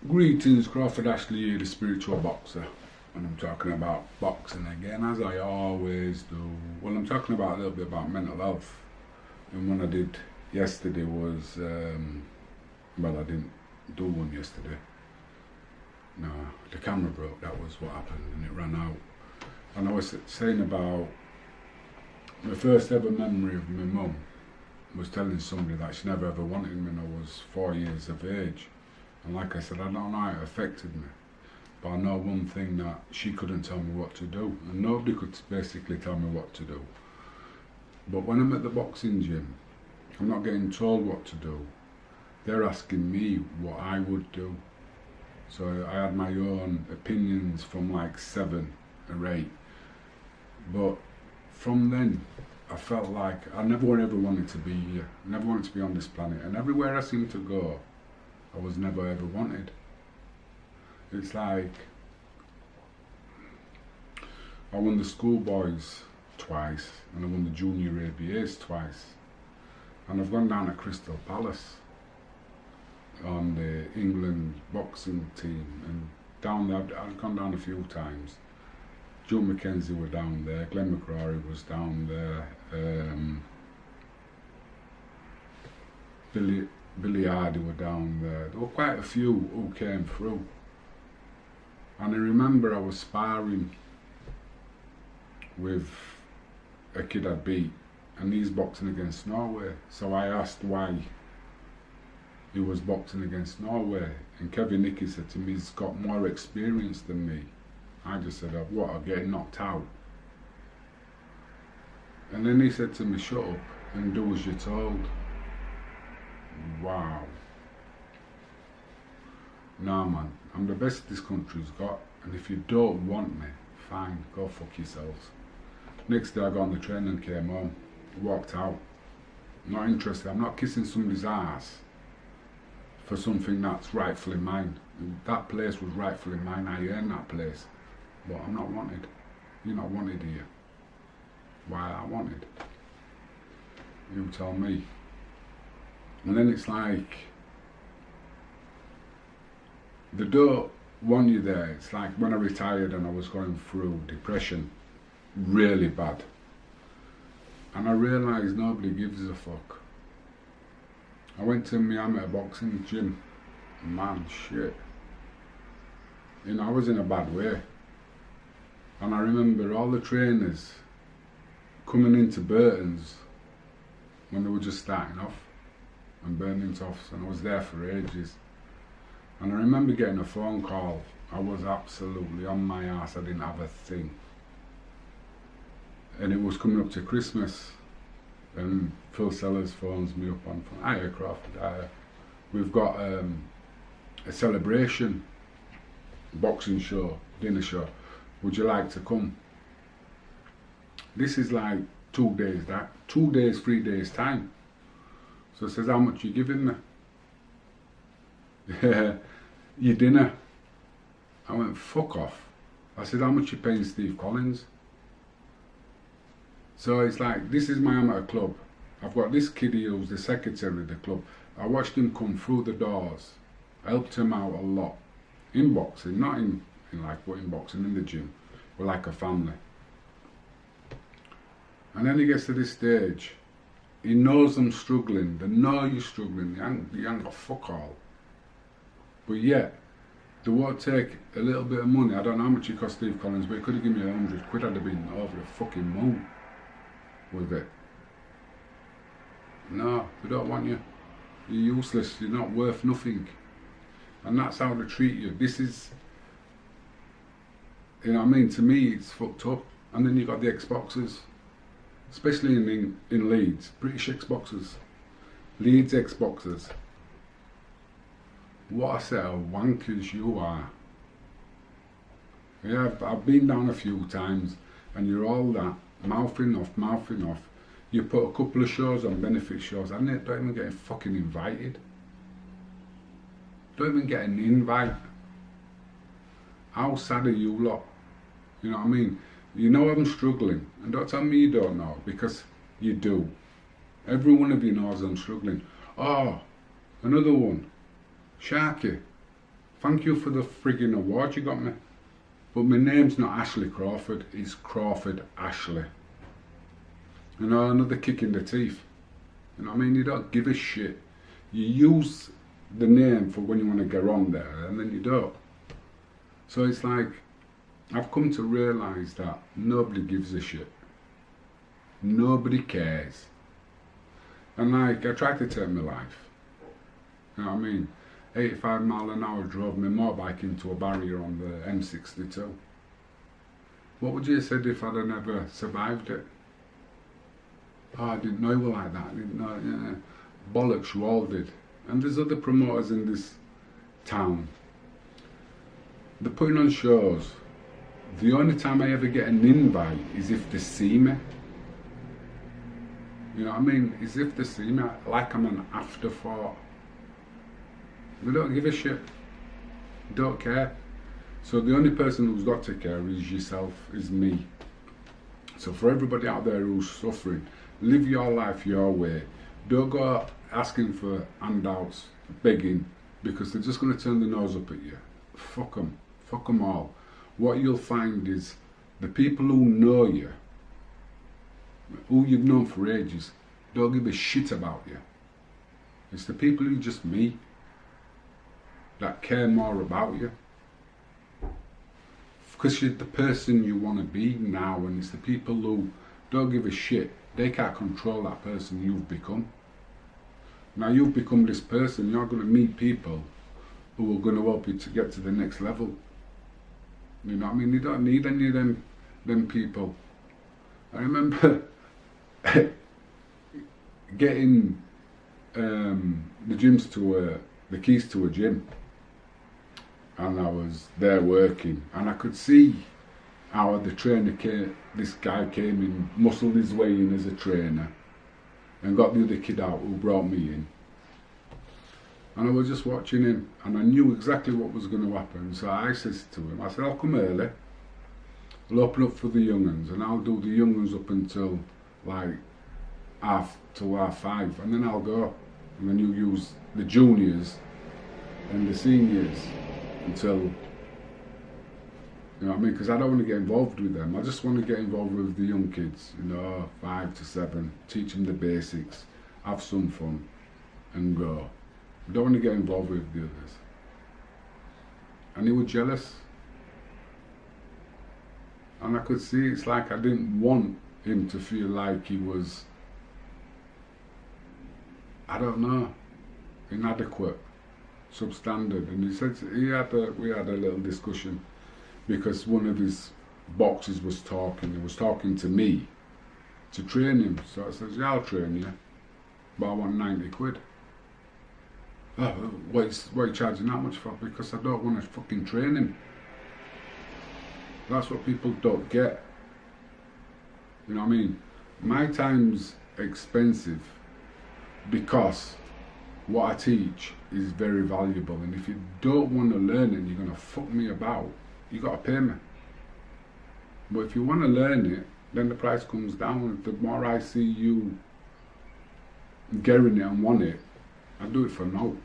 Greetings, Crawford Ashley here, the spiritual boxer. And I'm talking about boxing again, as I always do. Well, I'm talking about a little bit about mental health. And what I did yesterday was, well, I didn't do one yesterday. No, the camera broke, that was what happened, and it ran out. And I was saying about my first ever memory of my mum was telling somebody that she never ever wanted me when I was 4 years of age. And like I said, I don't know how it affected me, but I know one thing, that she couldn't tell me what to do, and nobody could basically tell me what to do. But when I'm at the boxing gym, I'm not getting told what to do. They're asking me what I would do. So I had my own opinions from like 7 or 8. But from then, I felt like I never ever wanted to be here. I never wanted to be on this planet. And everywhere I seemed to go, I was never ever wanted. It's like I won the schoolboys twice, and I won the junior ABAs twice. And I've gone down to Crystal Palace on the England boxing team, and down there I've gone down a few times. Joe McKenzie were down there, Glenn McCrory was down there, Billy Hardy were down there. There were quite a few who came through. And I remember I was sparring with a kid I'd beat, and he's boxing against Norway. So I asked why he was boxing against Norway, and Kevin Nicky said to me, he's got more experience than me. I just said, what, I'm getting knocked out? And then he said to me, shut up and do as you're told. Wow. Nah man, I'm the best this country's got, and if you don't want me, fine, go fuck yourselves. Next day I got on the train and came home, walked out. Not interested, I'm not kissing somebody's ass for something that's rightfully mine. That place was rightfully mine, I earned that place. But I'm not wanted. You're not wanted here. Why I wanted? You tell me. And then it's like, they don't want you there. It's like when I retired and I was going through depression really bad, and I realised nobody gives a fuck. I went to Miami boxing gym. Man, shit. You know, I was in a bad way. And I remember all the trainers coming into Burton's when they were just starting off, and Burton Toffs, and I was there for ages. And I remember getting a phone call. I was absolutely on my ass, I didn't have a thing. And it was coming up to Christmas, and Phil Sellers phones me up on, hiya Crawford, we've got a celebration boxing show, dinner show. Would you like to come? This is like 2 days, 3 days time. So I says, how much you giving me? Your dinner. I went, fuck off. I said, how much you paying Steve Collins? So it's like, this is my amateur club. I've got this kiddie who's the secretary of the club. I watched him come through the doors. I helped him out a lot. In boxing, not in like what in boxing, in the gym. We're like a family. And then he gets to this stage. He knows I'm struggling. They know you're struggling. You ain't got fuck all. But yet, they won't take a little bit of money. I don't know how much it cost Steve Collins, but he could have given me 100 quid. I'd have been over the fucking moon with it. No, they don't want you. You're useless. You're not worth nothing. And that's how they treat you. This is, you know what I mean? To me, it's fucked up. And then you got the ex-boxers, especially in Leeds, British ex-boxers, Leeds ex-boxers. What a set of wankers you are. Yeah, I've been down a few times, and you're all that, mouthing off. You put a couple of shows on, benefit shows, and they don't even get fucking invited. Don't even get an invite. How sad are you lot? You know what I mean? You know I'm struggling, and don't tell me you don't know, because you do. Every one of you knows I'm struggling. Oh, another one. Sharky. Thank you for the frigging award you got me. But my name's not Ashley Crawford, it's Crawford Ashley. You know, another kick in the teeth. You know what I mean? You don't give a shit. You use the name for when you want to get on there, and then you don't. So it's like, I've come to realise that nobody gives a shit. Nobody cares. And like, I try to take my life. You know what I mean? 85 mile an hour drove my motorbike into a barrier on the M62. What would you have said if I'd have never survived it? Oh, I didn't know you were like that. I didn't know. Yeah. Bollocks, you all did. And there's other promoters in this town. They're putting on shows. The only time I ever get an invite is if they see me. You know what I mean? Is if they see me, like I'm an afterthought. They don't give a shit. Don't care. So the only person who's got to care is yourself, is me. So for everybody out there who's suffering, live your life your way. Don't go asking for handouts, begging, because they're just going to turn their nose up at you. Fuck them. Fuck them all. What you'll find is the people who know you, who you've known for ages, don't give a shit about you. It's the people who just meet that care more about you. Because you're the person you want to be now, and it's the people who don't give a shit. They can't control that person you've become. Now you've become this person, you're going to meet people who are going to help you to get to the next level. You know what I mean? You don't need any of them people. I remember getting the gyms to the keys to a gym, and I was there working, and I could see how the trainer came. This guy came in, muscled his way in as a trainer, and got the other kid out who brought me in. And I was just watching him, and I knew exactly what was going to happen. So I says to him, I said, I'll come early, I'll open up for the young uns, and I'll do the young uns up until like half 5, and then I'll go. And then you use the juniors and the seniors until, you know what I mean? Because I don't want to get involved with them. I just want to get involved with the young kids, you know, 5 to 7, teach them the basics, have some fun, and go. I don't want to get involved with the others. And he was jealous. And I could see it's like I didn't want him to feel like he was, I don't know, inadequate, substandard. And he said, we had a little discussion because one of his boxers was talking. He was talking to me to train him. So I said, yeah, I'll train you, but I want 90 quid. Oh, what are you charging that much for? Because I don't want to fucking train him. That's what people don't get. You know what I mean? My time's expensive because what I teach is very valuable, and if you don't want to learn it, you're going to fuck me about, you got to pay me. But if you want to learn it, then the price comes down. The more I see you getting it and want it, I do it for no.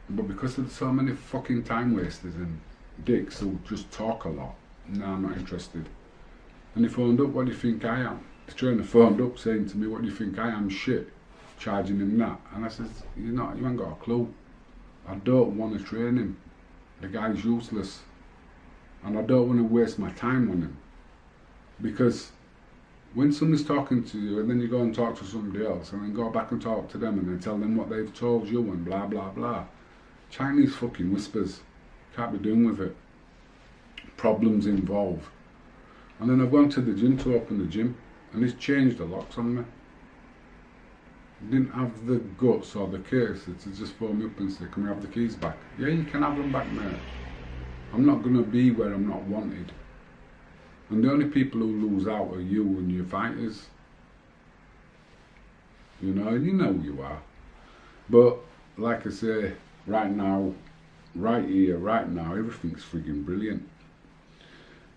But because there's so many fucking time wasters and dicks who just talk a lot, no, I'm not interested. And he phoned up, what do you think I am? The trainer phoned up saying to me, what do you think I am? Shit. Charging him that. And I said, you ain't got a clue. I don't want to train him. The guy's useless. And I don't want to waste my time on him. Because when somebody's talking to you and then you go and talk to somebody else and then go back and talk to them and then tell them what they've told you and blah blah blah. Chinese fucking whispers. Can't be doing with it. Problems involved. And then I've gone to the gym to open the gym, and it's changed the locks on me. Didn't have the guts or the courtesy to just phone me up and say, can we have the keys back? Yeah, you can have them back, mate. I'm not going to be where I'm not wanted. And the only people who lose out are you and your fighters. You know, and you know who you are. But, like I say, right now, right here, right now, everything's frigging brilliant.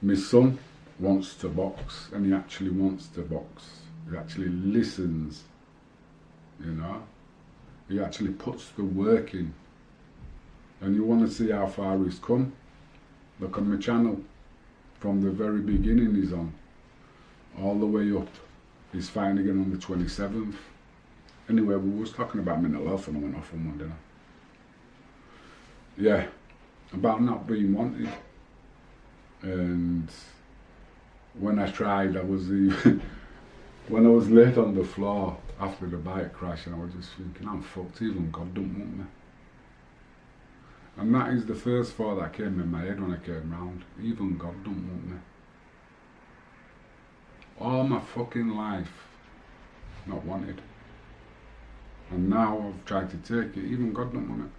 My son wants to box, and he actually wants to box. He actually listens, you know. He actually puts the work in. And you want to see how far he's come? Look on my channel. From the very beginning he's on. All the way up. He's fighting again on the 27th. Anyway, we was talking about mental health and I went off on one, didn't I? Yeah. About not being wanted. And when I tried, I was even when I was laid on the floor after the bike crash, and I was just thinking, I'm fucked, even God don't want me. And that is the first thought that came in my head when I came round. Even God don't want me. All my fucking life, not wanted. And now I've tried to take it, even God don't want it.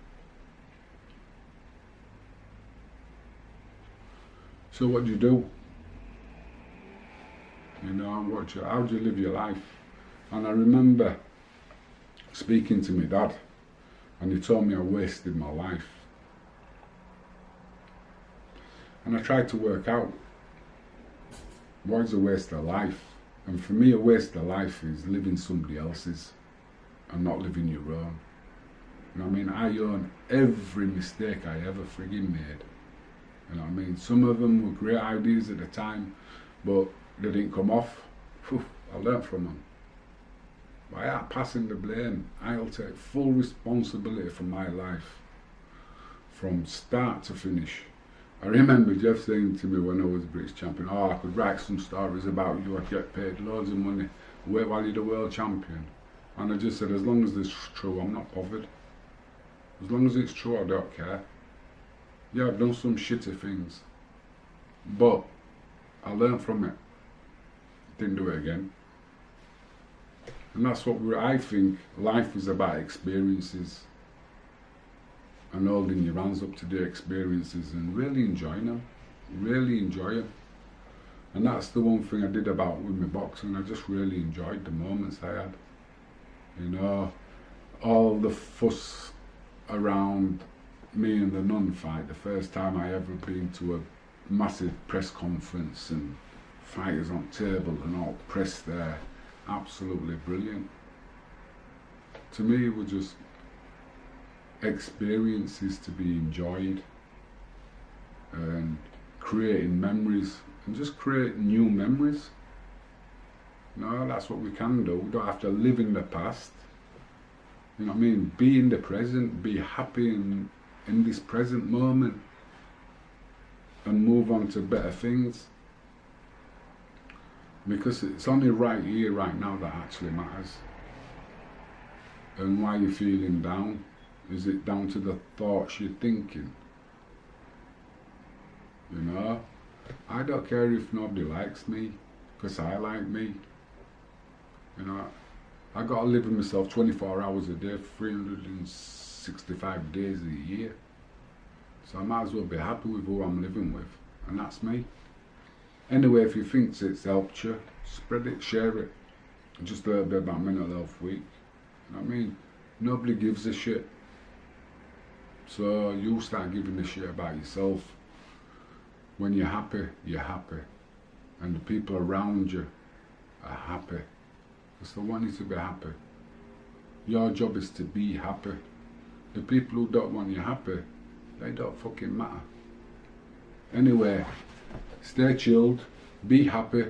So what do you do? You know, how do you live your life? And I remember speaking to my dad, and he told me I wasted my life. And I tried to work out, what is a waste of life? And for me, a waste of life is living somebody else's and not living your own. You know what I mean? I own every mistake I ever frigging made. You know what I mean? Some of them were great ideas at the time, but they didn't come off. Whew, I learned from them. By passing the blame, I'll take full responsibility for my life, from start to finish. I remember Jeff saying to me when I was British champion, oh, I could write some stories about you, I'd get paid loads of money, wait while you're the world champion. And I just said, as long as it's true, I'm not bothered. As long as it's true, I don't care. Yeah, I've done some shitty things, but I learned from it. Didn't do it again. And that's what I think life is about, experiences. And holding your hands up to their experiences and really enjoying them. Really enjoy them. And that's the one thing I did about with my boxing. I just really enjoyed the moments I had. You know, all the fuss around me and the Nun fight, the first time I ever been to a massive press conference and fighters on table and all press there, absolutely brilliant. To me, it was just experiences to be enjoyed and creating memories and just create new memories. No, that's what we can do. We don't have to live in the past. You know what I mean? Be in the present, be happy in this present moment and move on to better things. Because it's only right here, right now that actually matters. And why you're feeling down. Is it down to the thoughts you're thinking? You know? I don't care if nobody likes me, because I like me. You know, I gotta live with myself 24 hours a day, 365 days a year. So I might as well be happy with who I'm living with, and that's me. Anyway, if you think it's helped you, spread it, share it. Just a little bit about Mental Health Week. You know what I mean? Nobody gives a shit. So you start giving a shit about yourself. When you're happy, you're happy. And the people around you are happy. Because they want you to be happy. Your job is to be happy. The people who don't want you happy, they don't fucking matter. Anyway, stay chilled, be happy,